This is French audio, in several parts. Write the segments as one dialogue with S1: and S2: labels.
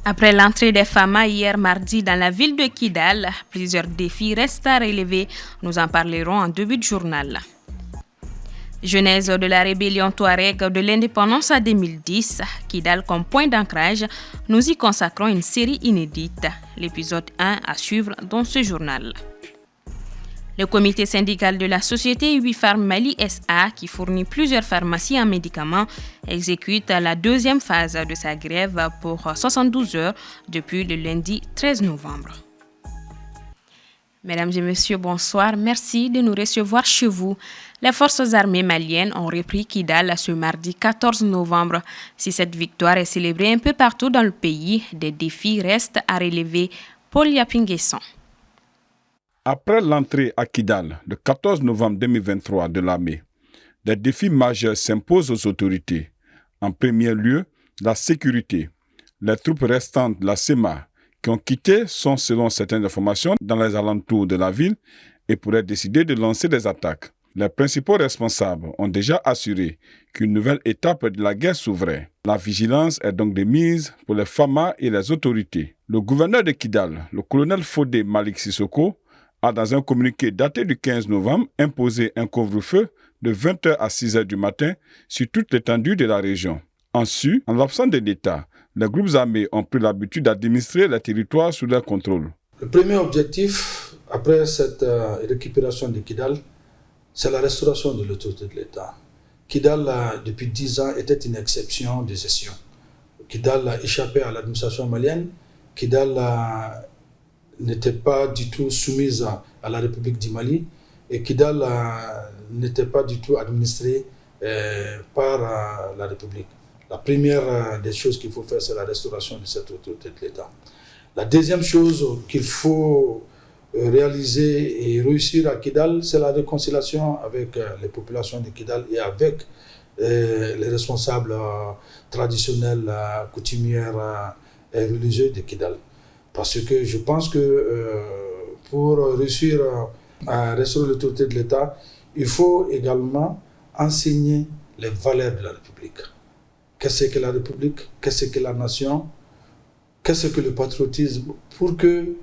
S1: Après l'entrée des FAMA hier mardi dans la ville de Kidal, plusieurs défis restent à relever. Nous en parlerons en début de journal. Genèse de la rébellion Touareg de l'indépendance à 2010, Kidal comme point d'ancrage, nous y consacrons une série inédite. L'épisode 1 à suivre dans ce journal. Le comité syndical de la société Ubifarm Mali SA, qui fournit plusieurs pharmacies en médicaments, exécute la deuxième phase de sa grève pour 72 heures depuis le lundi 13 novembre. Mesdames et messieurs, bonsoir. Merci de nous recevoir chez vous. Les forces armées maliennes ont repris Kidal ce mardi 14 novembre. Si cette victoire est célébrée un peu partout dans le pays, des défis restent à relever. Paul Yapinguesson.
S2: Après l'entrée à Kidal le 14 novembre 2023 de l'armée, des défis majeurs s'imposent aux autorités. En premier lieu, la sécurité. Les troupes restantes de la SEMA qui ont quitté sont, selon certaines informations, dans les alentours de la ville et pourraient décider de lancer des attaques. Les principaux responsables ont déjà assuré qu'une nouvelle étape de la guerre s'ouvrait. La vigilance est donc de mise pour les FAMA et les autorités. Le gouverneur de Kidal, le colonel Fodé Malik Sissoko, a dans un communiqué daté du 15 novembre imposé un couvre-feu de 20h à 6h du matin sur toute l'étendue de la région. Ensuite, en l'absence de l'État, les groupes armés ont pris l'habitude d'administrer les territoires sous leur contrôle.
S3: Le premier objectif, après cette récupération de Kidal, c'est la restauration de l'autorité de l'État. Kidal, depuis 10 ans, était une exception de gestion. Kidal a échappé à l'administration malienne. Kidal n'était pas du tout soumise à la République du Mali et Kidal n'était pas du tout administré par la République. La première des choses qu'il faut faire, c'est la restauration de cette autorité de l'État. La deuxième chose qu'il faut réaliser et réussir à Kidal, c'est la réconciliation avec les populations de Kidal et avec les responsables traditionnels, coutumières et religieux de Kidal. Parce que je pense que pour réussir à restaurer l'autorité de l'État, il faut également enseigner les valeurs de la République. Qu'est-ce que la République? Qu'est-ce que la nation? Qu'est-ce que le patriotisme? Pour que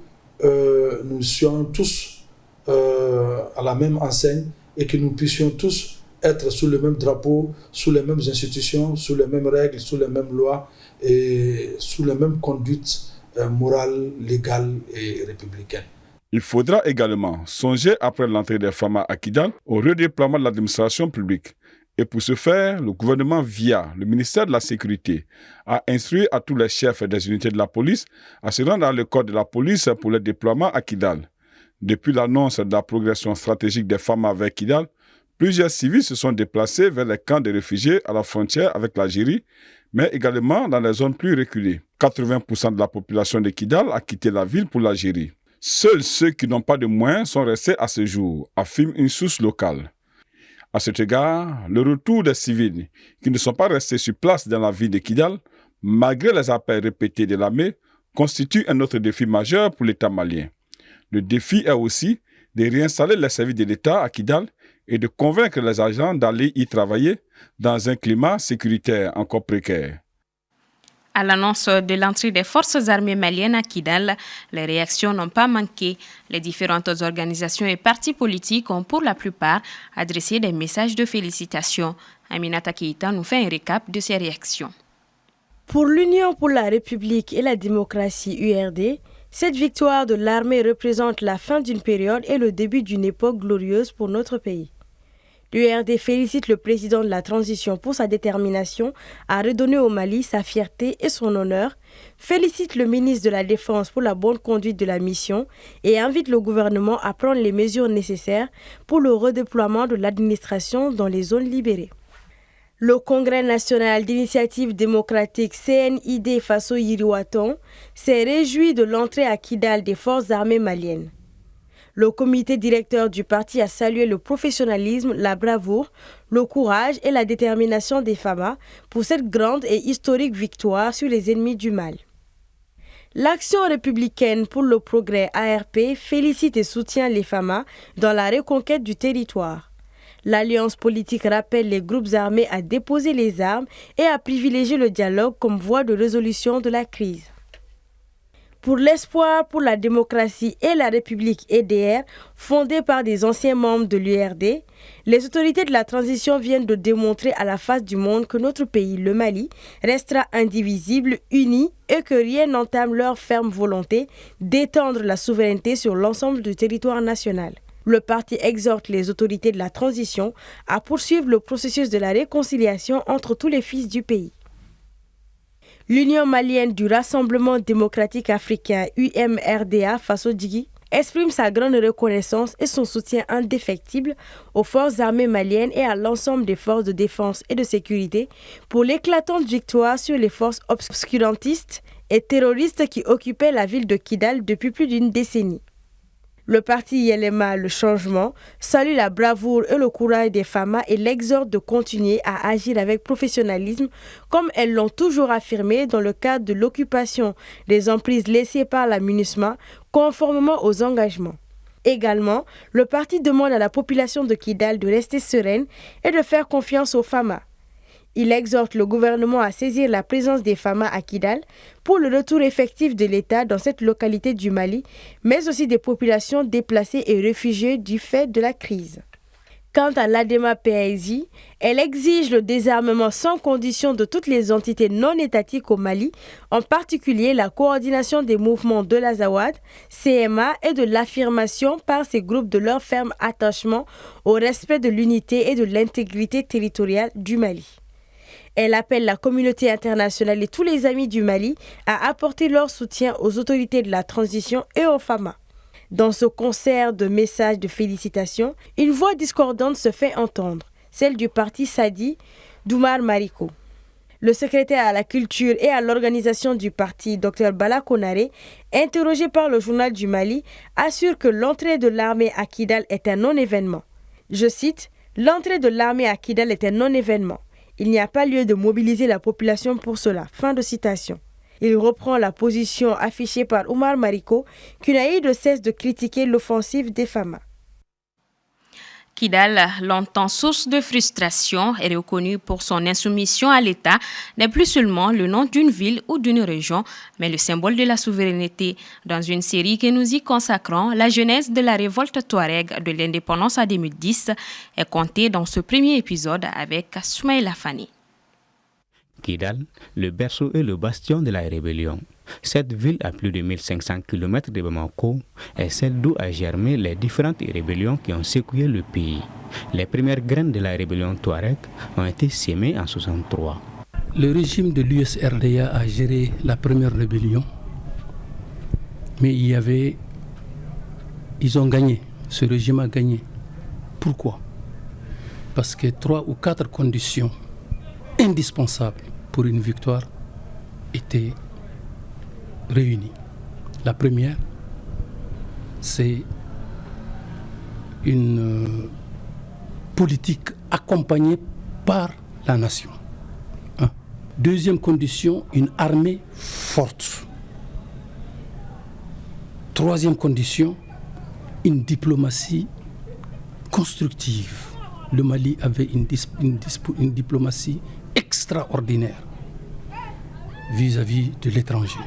S3: nous soyons tous à la même enseigne et que nous puissions tous être sous le même drapeau, sous les mêmes institutions, sous les mêmes règles, sous les mêmes lois et sous les mêmes conduites morale, légale et républicaine.
S2: Il faudra également songer, après l'entrée des FAMA à Kidal, au redéploiement de l'administration publique. Et pour ce faire, le gouvernement, via le ministère de la Sécurité, a instruit à tous les chefs des unités de la police à se rendre dans le corps de la police pour le déploiement à Kidal. Depuis l'annonce de la progression stratégique des FAMA vers Kidal, plusieurs civils se sont déplacés vers les camps de réfugiés à la frontière avec l'Algérie, mais également dans les zones plus reculées. 80% de la population de Kidal a quitté la ville pour l'Algérie. Seuls ceux qui n'ont pas de moyens sont restés à ce jour, affirme une source locale. À cet égard, le retour des civils qui ne sont pas restés sur place dans la ville de Kidal, malgré les appels répétés de l'armée, constitue un autre défi majeur pour l'État malien. Le défi est aussi de réinstaller les services de l'État à Kidal et de convaincre les agents d'aller y travailler dans un climat sécuritaire encore précaire.
S1: À l'annonce de l'entrée des forces armées maliennes à Kidal, les réactions n'ont pas manqué. Les différentes organisations et partis politiques ont pour la plupart adressé des messages de félicitations. Aminata Keïta nous fait un récap de ces réactions.
S4: Pour l'Union pour la République et la démocratie URD, cette victoire de l'armée représente la fin d'une période et le début d'une époque glorieuse pour notre pays. L'URD félicite le président de la transition pour sa détermination à redonner au Mali sa fierté et son honneur, félicite le ministre de la Défense pour la bonne conduite de la mission et invite le gouvernement à prendre les mesures nécessaires pour le redéploiement de l'administration dans les zones libérées. Le Congrès national d'initiative démocratique CNID Faso Yiriwaton s'est réjoui de l'entrée à Kidal des forces armées maliennes. Le comité directeur du parti a salué le professionnalisme, la bravoure, le courage et la détermination des FAMA pour cette grande et historique victoire sur les ennemis du mal. L'Action républicaine pour le progrès ARP félicite et soutient les FAMA dans la reconquête du territoire. L'Alliance politique rappelle les groupes armés à déposer les armes et à privilégier le dialogue comme voie de résolution de la crise. Pour l'espoir pour la démocratie et la République EDR, fondée par des anciens membres de l'URD, les autorités de la transition viennent de démontrer à la face du monde que notre pays, le Mali, restera indivisible, uni et que rien n'entame leur ferme volonté d'étendre la souveraineté sur l'ensemble du territoire national. Le parti exhorte les autorités de la transition à poursuivre le processus de la réconciliation entre tous les fils du pays. L'Union malienne du Rassemblement démocratique africain UMRDA Faso-Djigui exprime sa grande reconnaissance et son soutien indéfectible aux forces armées maliennes et à l'ensemble des forces de défense et de sécurité pour l'éclatante victoire sur les forces obscurantistes et terroristes qui occupaient la ville de Kidal depuis plus d'une décennie. Le parti Yelema Le Changement salue la bravoure et le courage des femmes et l'exhorte de continuer à agir avec professionnalisme comme elles l'ont toujours affirmé dans le cadre de l'occupation des emprises laissées par la MINUSMA conformément aux engagements. Également, le parti demande à la population de Kidal de rester sereine et de faire confiance aux femmes. Il exhorte le gouvernement à saisir la présence des femmes à Kidal pour le retour effectif de l'État dans cette localité du Mali, mais aussi des populations déplacées et réfugiées du fait de la crise. Quant à l'ADEMA PAISI, elle exige le désarmement sans condition de toutes les entités non étatiques au Mali, en particulier la coordination des mouvements de l'Azawad, CMA et de l'affirmation par ces groupes de leur ferme attachement au respect de l'unité et de l'intégrité territoriale du Mali. Elle appelle la communauté internationale et tous les amis du Mali à apporter leur soutien aux autorités de la transition et aux FAMA. Dans ce concert de messages de félicitations, une voix discordante se fait entendre, celle du parti Sadi d'Oumar Mariko. Le secrétaire à la culture et à l'organisation du parti, Dr Bala Konaré, interrogé par le journal du Mali, assure que l'entrée de l'armée à Kidal est un non-événement. Je cite, « L'entrée de l'armée à Kidal est un non-événement. Il n'y a pas lieu de mobiliser la population pour cela. » Fin de citation. Il reprend la position affichée par Oumar Mariko, qui n'a eu de cesse de critiquer l'offensive des FAMA.
S1: Kidal, longtemps source de frustration et reconnu pour son insoumission à l'État, n'est plus seulement le nom d'une ville ou d'une région, mais le symbole de la souveraineté. Dans une série que nous y consacrons, la genèse de la révolte touareg de l'indépendance en 2010 est contée dans ce premier épisode avec Soumaïla Fani.
S5: Kidal, le berceau et le bastion de la rébellion. Cette ville à plus de 1500 km de Bamako est celle d'où a germé les différentes rébellions qui ont secoué le pays. Les premières graines de la rébellion touareg ont été sémées en 1963.
S6: Le régime de l'USRDA a géré la première rébellion, mais ils ont gagné, ce régime a gagné. Pourquoi? Parce que 3 ou 4 conditions indispensables pour une victoire étaient réunies. La première, c'est une politique accompagnée par la nation. Deuxième condition, une armée forte. Troisième condition, une diplomatie constructive. Le Mali avait une diplomatie extraordinaire vis-à-vis de l'étranger.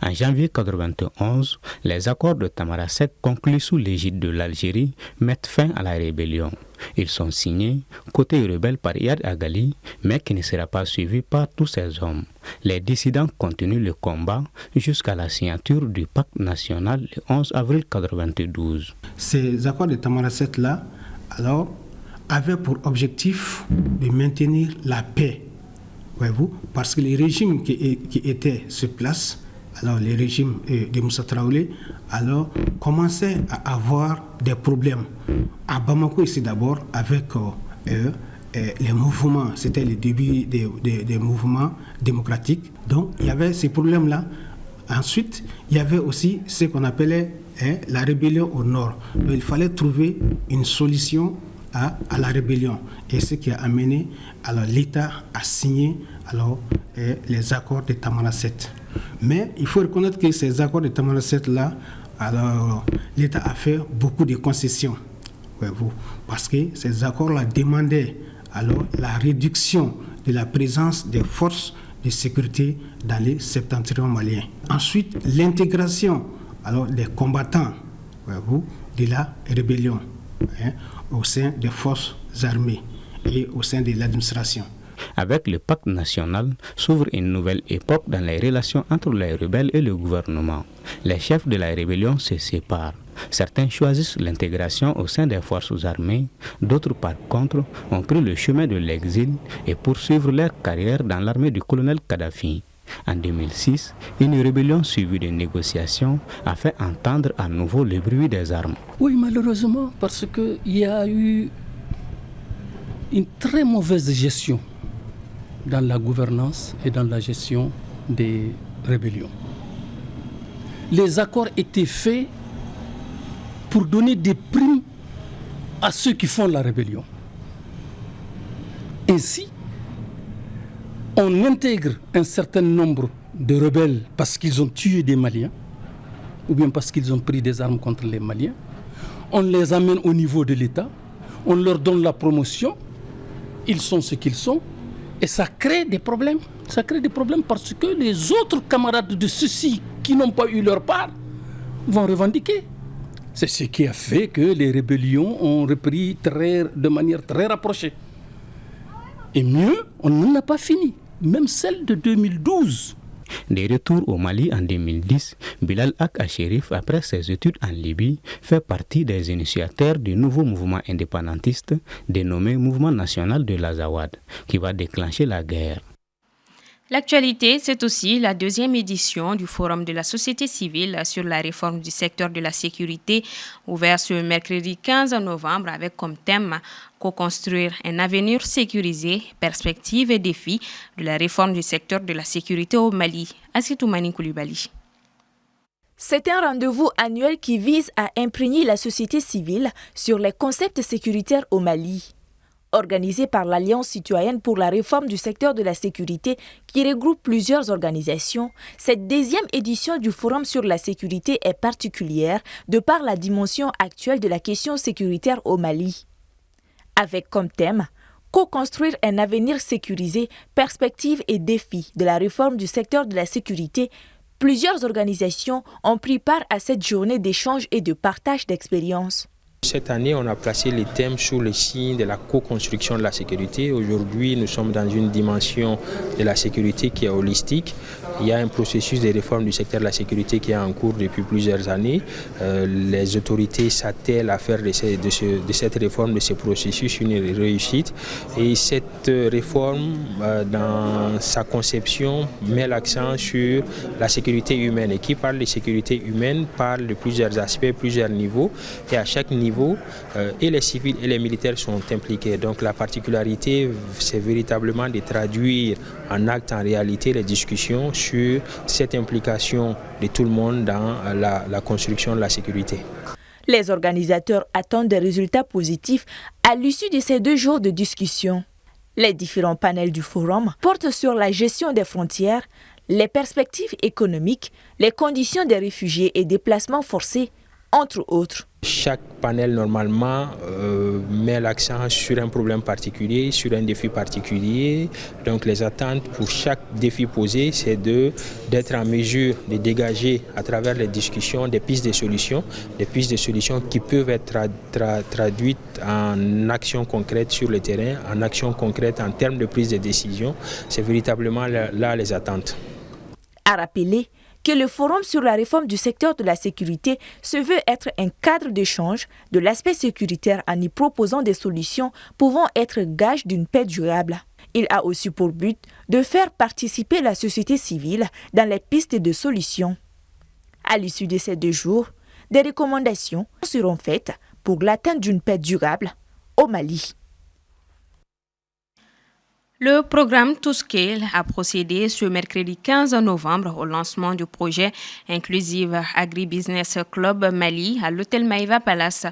S5: En janvier 1991, les accords de Tamaracet conclus sous l'égide de l'Algérie mettent fin à la rébellion. Ils sont signés côté rebelle par Iyad Agali, mais qui ne sera pas suivi par tous ces hommes. Les dissidents continuent le combat jusqu'à la signature du pacte national le 11 avril 1992.
S7: Ces accords de Tamaracet-là, alors, avaient pour objectif de maintenir la paix. Voyez-vous, parce que les régimes qui étaient sur place, alors les régimes de Moussa Traoré, alors commençaient à avoir des problèmes. À Bamako ici d'abord, avec les mouvements, c'était le début des mouvements démocratiques. Donc il y avait ces problèmes-là. Ensuite, il y avait aussi ce qu'on appelait la rébellion au nord. Donc, il fallait trouver une solution à la rébellion. Et ce qui a amené alors, l'État à signer alors, les accords de Tamaracet. Mais il faut reconnaître que ces accords de Tamaracet-là, alors l'État a fait beaucoup de concessions. Parce que ces accords-là demandaient alors, la réduction de la présence des forces de sécurité dans les septentrions maliens. Ensuite, l'intégration des combattants de la rébellion au sein des forces armées et au sein de l'administration.
S5: Avec le pacte national, s'ouvre une nouvelle époque dans les relations entre les rebelles et le gouvernement. Les chefs de la rébellion se séparent. Certains choisissent l'intégration au sein des forces armées, d'autres par contre ont pris le chemin de l'exil et poursuivent leur carrière dans l'armée du colonel Kadhafi. En 2006, une rébellion suivie de négociations a fait entendre à nouveau le bruit des armes.
S6: Oui, malheureusement, parce qu'il y a eu une très mauvaise gestion dans la gouvernance et dans la gestion des rébellions. Les accords étaient faits pour donner des primes à ceux qui font la rébellion. Ainsi, on intègre un certain nombre de rebelles parce qu'ils ont tué des Maliens ou bien parce qu'ils ont pris des armes contre les Maliens. On les amène au niveau de l'État, on leur donne la promotion, ils sont ce qu'ils sont. Et ça crée des problèmes. Ça crée des problèmes parce que les autres camarades de ceux-ci qui n'ont pas eu leur part vont revendiquer. C'est ce qui a fait que les rébellions ont repris de manière très rapprochée. Et mieux, on n'en a pas fini. Même celle de 2012.
S5: De retour au Mali en 2010, Bilal Ak Acherif, après ses études en Libye, fait partie des initiateurs du nouveau mouvement indépendantiste dénommé Mouvement national de l'Azawad, qui va déclencher la guerre.
S1: L'actualité, c'est aussi la deuxième édition du Forum de la société civile sur la réforme du secteur de la sécurité, ouvert ce mercredi 15 novembre avec comme thème « Co-construire un avenir sécurisé, perspectives et défis de la réforme du secteur de la sécurité au Mali ». Assitoumani Koulibaly.
S8: C'est un rendez-vous annuel qui vise à imprégner la société civile sur les concepts sécuritaires au Mali. Organisé par l'Alliance citoyenne pour la réforme du secteur de la sécurité qui regroupe plusieurs organisations, cette deuxième édition du Forum sur la sécurité est particulière de par la dimension actuelle de la question sécuritaire au Mali. Avec comme thème « Co-construire un avenir sécurisé, perspectives et défis de la réforme du secteur de la sécurité », plusieurs organisations ont pris part à cette journée d'échange et de partage d'expériences.
S9: Cette année, on a placé les thèmes sous le signe de la co-construction de la sécurité. Aujourd'hui, nous sommes dans une dimension de la sécurité qui est holistique. Il y a un processus de réforme du secteur de la sécurité qui est en cours depuis plusieurs années. Les autorités s'attellent à faire de cette réforme, de ce processus, une réussite. Et cette réforme, dans sa conception, met l'accent sur la sécurité humaine. Et qui parle de sécurité humaine parle de plusieurs aspects, plusieurs niveaux. Et à chaque niveau, et les civils et les militaires sont impliqués. Donc la particularité, c'est véritablement de traduire en acte, en réalité, les discussions sur cette implication de tout le monde dans la construction de la sécurité.
S8: Les organisateurs attendent des résultats positifs à l'issue de ces 2 jours de discussion. Les différents panels du forum portent sur la gestion des frontières, les perspectives économiques, les conditions des réfugiés et déplacements forcés, entre autres.
S9: Chaque panel, normalement, met l'accent sur un problème particulier, sur un défi particulier. Donc les attentes pour chaque défi posé, c'est d'être en mesure de dégager à travers les discussions des pistes de solutions qui peuvent être traduites en actions concrètes sur le terrain, en actions concrètes en termes de prise de décision. C'est véritablement là les attentes.
S8: À rappeler que le Forum sur la réforme du secteur de la sécurité se veut être un cadre d'échange de l'aspect sécuritaire en y proposant des solutions pouvant être gage d'une paix durable. Il a aussi pour but de faire participer la société civile dans les pistes de solutions. À l'issue de ces 2 jours, des recommandations seront faites pour l'atteinte d'une paix durable au Mali.
S1: Le programme ToScale a procédé ce mercredi 15 novembre au lancement du projet Inclusive Agribusiness Club Mali à l'hôtel Maïva Palace.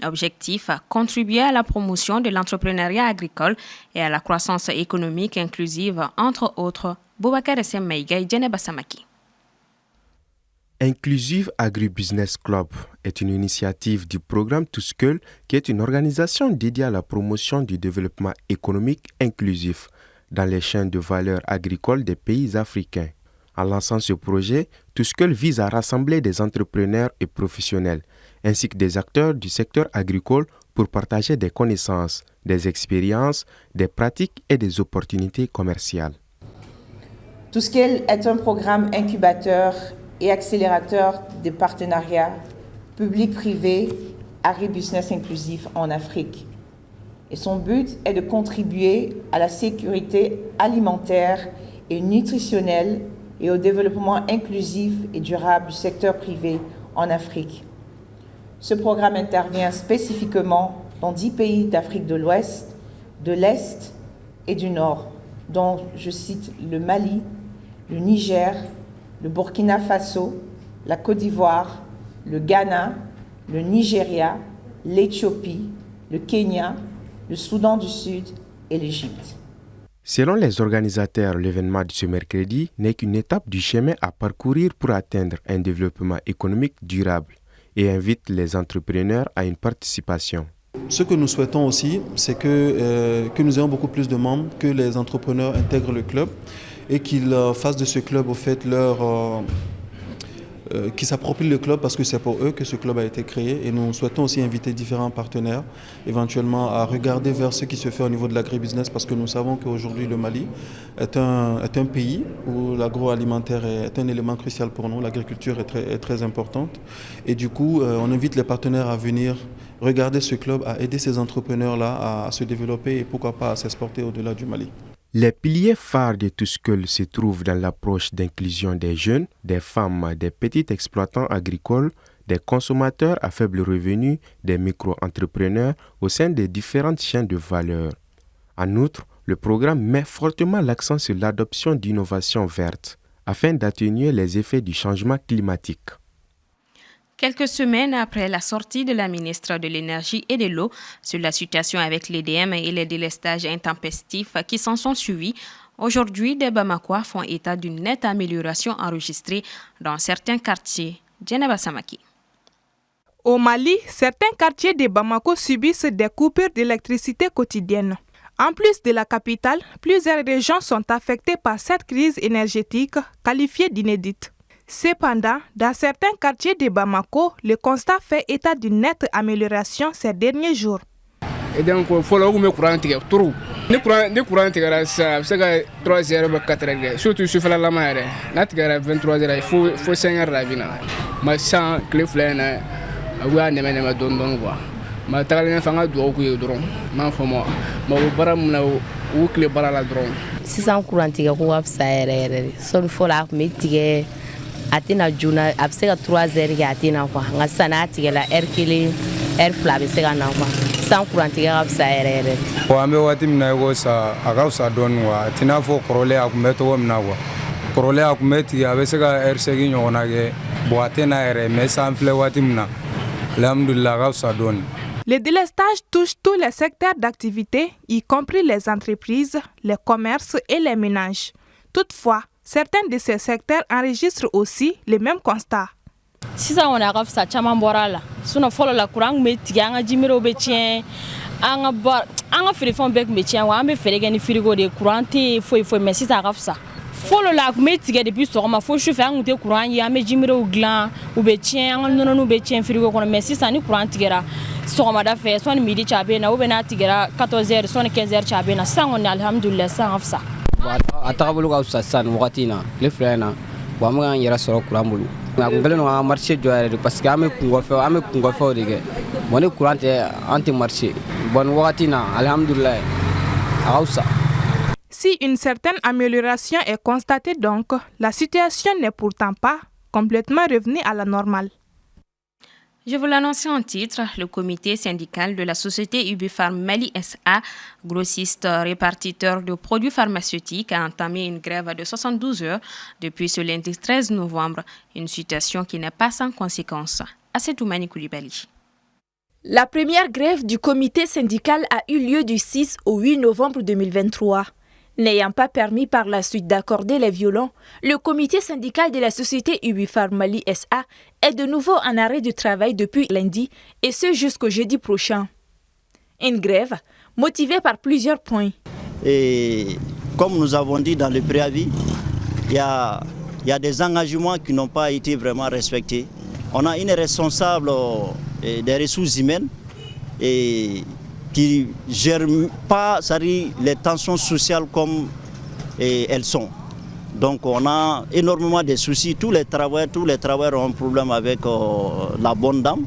S1: Objectif, contribuer à la promotion de l'entrepreneuriat agricole et à la croissance économique inclusive, entre autres. Boubacar Essem Maïga et Djeneba Samaki.
S10: Inclusive Agribusiness Club est une initiative du programme ToScale qui est une organisation dédiée à la promotion du développement économique inclusif. dans les chaînes de valeur agricoles des pays africains. En lançant ce projet, Tuskel vise à rassembler des entrepreneurs et professionnels, ainsi que des acteurs du secteur agricole pour partager des connaissances, des expériences, des pratiques et des opportunités commerciales.
S11: Tuskel est un programme incubateur et accélérateur de partenariats public-privé agribusiness inclusif en Afrique. Et son but est de contribuer à la sécurité alimentaire et nutritionnelle et au développement inclusif et durable du secteur privé en Afrique. Ce programme intervient spécifiquement dans 10 pays d'Afrique de l'Ouest, de l'Est et du Nord, dont je cite le Mali, le Niger, le Burkina Faso, la Côte d'Ivoire, le Ghana, le Nigeria, l'Éthiopie, le Kenya, le Soudan du Sud et l'Égypte.
S10: Selon les organisateurs, l'événement de ce mercredi n'est qu'une étape du chemin à parcourir pour atteindre un développement économique durable et invite les entrepreneurs à une participation.
S12: Ce que nous souhaitons aussi, c'est que nous ayons beaucoup plus de membres, que les entrepreneurs intègrent le club et qu'ils fassent de ce club au fait qui s'approprient le club parce que c'est pour eux que ce club a été créé. Et nous souhaitons aussi inviter différents partenaires éventuellement à regarder vers ce qui se fait au niveau de l'agribusiness parce que nous savons qu'aujourd'hui le Mali est un pays où l'agroalimentaire est un élément crucial pour nous. L'agriculture est très importante. Et du coup, on invite les partenaires à venir regarder ce club, à aider ces entrepreneurs-là à se développer et pourquoi pas à s'exporter au-delà du Mali.
S10: Les piliers phares de Tuskel se trouvent dans l'approche d'inclusion des jeunes, des femmes, des petits exploitants agricoles, des consommateurs à faible revenu, des micro-entrepreneurs au sein des différentes chaînes de valeur. En outre, le programme met fortement l'accent sur l'adoption d'innovations vertes afin d'atténuer les effets du changement climatique.
S1: Quelques semaines après la sortie de la ministre de l'Énergie et de l'Eau sur la situation avec l'EDM et les délestages intempestifs qui s'en sont suivis, aujourd'hui, des Bamakois font état d'une nette amélioration enregistrée dans certains quartiers. Djeneba Samaki.
S13: Au Mali, certains quartiers de Bamako subissent des coupures d'électricité quotidiennes. En plus de la capitale, plusieurs régions sont affectées par cette crise énergétique qualifiée d'inédite. Cependant, dans certains quartiers de Bamako, le constat fait état d'une nette amélioration ces derniers jours.
S14: Et donc, il faut que le courant tigre tout. Le courant tigre ça, c'est 3h ou 4h. Surtout si la mer, la tigre 23h, il faut 5h la vie. Mais sans que les flènes, on a ne don quoi. Mais t'as rien fait à deux coups de drone. Mais faut moi, mais au baram là où que les barres la drone.
S15: Si sans courant tigre, on va faire ça. Il faut la mettre atina juna absega 3h atina kwa ngasana tigela erkili airfla besega na kwa sans courant tigela absa erere
S16: wa ambe wati mna go sa agausa donwa atina fo korole akumeto wa mna wa korole akumeti abesega ersegi nyona ge boatena ere mesa mfle wati mna alhamdulillah agausa don.
S13: Le délestage touche tous les secteurs d'activité, y compris les entreprises, les commerces et les ménages. Toutefois, certains de ces secteurs enregistrent aussi les mêmes constats.
S17: Si ça on a fait ça, chaman borala. Sinon follow la courant métier, anga jimiro betien, anga frifon bec métier, wa ambe ferega ni frigo de courante, faut mais si ça a fait ça. Follow la métier depuis so ma faut chauffer anga te courant ya me jimiro glan ou betien, anga non betien frigo kono mais si ça ni courant tigera. So ma da fait son midi chabena ou bena tigera 14h son 15h chabena, ça on alhamdulillah ça a fait ça.
S18: Atakabulu ka usasan wakatina le frena wa mga yara soro kurambulu ngale no marché joare parce que ame kungo fe dige moni courante anti marché bon wakatina alhamdulillah ausa.
S13: Si une certaine amélioration est constatée donc, la situation n'est pourtant pas complètement revenue à la normale.
S1: Je vous l'annonce en titre, le comité syndical de la société Ubipharm Mali SA, grossiste répartiteur de produits pharmaceutiques, a entamé une grève de 72 heures depuis ce lundi 13 novembre, une situation qui n'est pas sans conséquences. Assetoumani Koulibaly.
S8: La première grève du comité syndical a eu lieu du 6 au 8 novembre 2023. N'ayant pas permis par la suite d'accorder les violons, le comité syndical de la société Ubipharm Mali SA est de nouveau en arrêt de travail depuis lundi et ce jusqu'au jeudi prochain. Une grève motivée par plusieurs points.
S19: Et comme nous avons dit dans le préavis, il y a des engagements qui n'ont pas été vraiment respectés. On a une responsable des ressources humaines et qui ne gère pas les tensions sociales comme elles sont. Donc on a énormément de soucis. Tous les travailleurs ont un problème avec la bonne dame.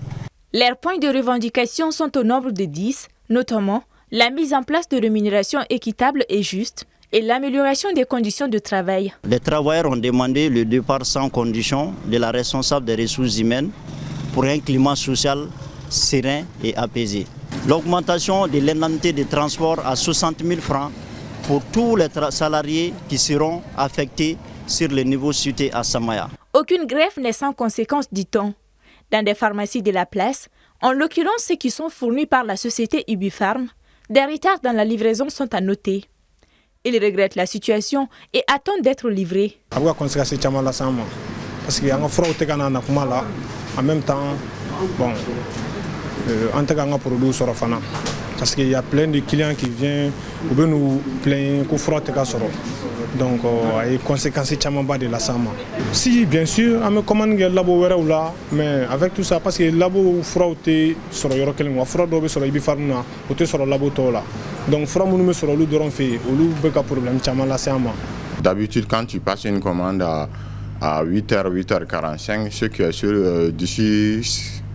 S8: Leurs points de revendication sont au nombre de 10, notamment la mise en place de rémunération équitable et juste et l'amélioration des conditions de travail.
S19: Les travailleurs ont demandé le départ sans condition de la responsable des ressources humaines pour un climat social serein et apaisé. L'augmentation de l'indemnité de transport à 60 000 francs pour tous les salariés qui seront affectés sur le niveau cité à Samaya.
S8: Aucune grève n'est sans conséquence, dit-on. Dans des pharmacies de la place, en l'occurrence ceux qui sont fournis par la société Ubifarm, des retards dans la livraison sont à noter. Ils regrettent la situation et attendent d'être livrés.
S20: Parce en même temps, bon, parce qu'il y a plein de clients qui viennent ou nous plaignent qu'on frotte donc il y a conséquences de la sama. Si bien sûr, on me commande le labo là, mais avec tout ça parce que le labo frotte sur le yorokeling, frotte sur le bifarna, ou sur le labo là. Donc frotte nous met sur le doron fait, ou le beka problème chama la sama.
S21: D'habitude quand tu passes une commande à 8h, 8h45, ce qui est sûr d'ici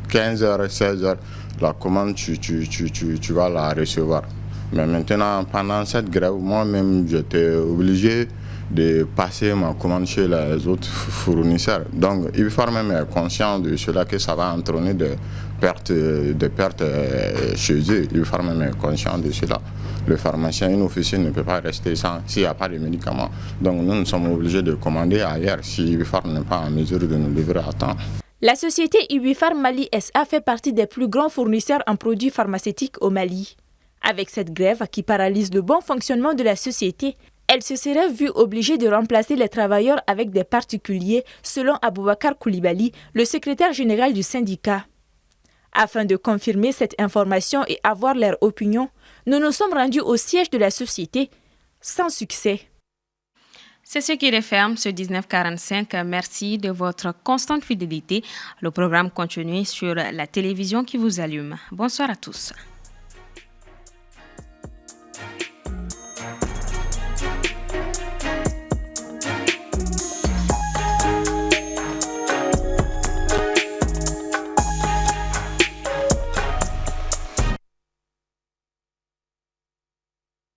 S21: 15h, 16h, la commande tu vas la recevoir. Mais maintenant, pendant cette grève, moi-même, j'étais obligé de passer ma commande chez les autres fournisseurs. Donc, il faut même être conscient de cela, que ça va entraîner des pertes chez eux. Il faut même être conscient de cela. Le pharmacien, un officier ne peut pas rester s'il n'y a pas de médicaments. Donc, nous sommes obligés de commander ailleurs si Ubifarm n'est pas en mesure de nous livrer à temps.
S8: La société Ubifarm Mali SA fait partie des plus grands fournisseurs en produits pharmaceutiques au Mali. Avec cette grève qui paralyse le bon fonctionnement de la société, elle se serait vue obligée de remplacer les travailleurs avec des particuliers, selon Aboubakar Koulibaly, le secrétaire général du syndicat. Afin de confirmer cette information et avoir leur opinion, nous nous sommes rendus au siège de la société, sans succès.
S1: C'est ce qui referme ce 1945. Merci de votre constante fidélité. Le programme continue sur la télévision qui vous allume. Bonsoir à tous.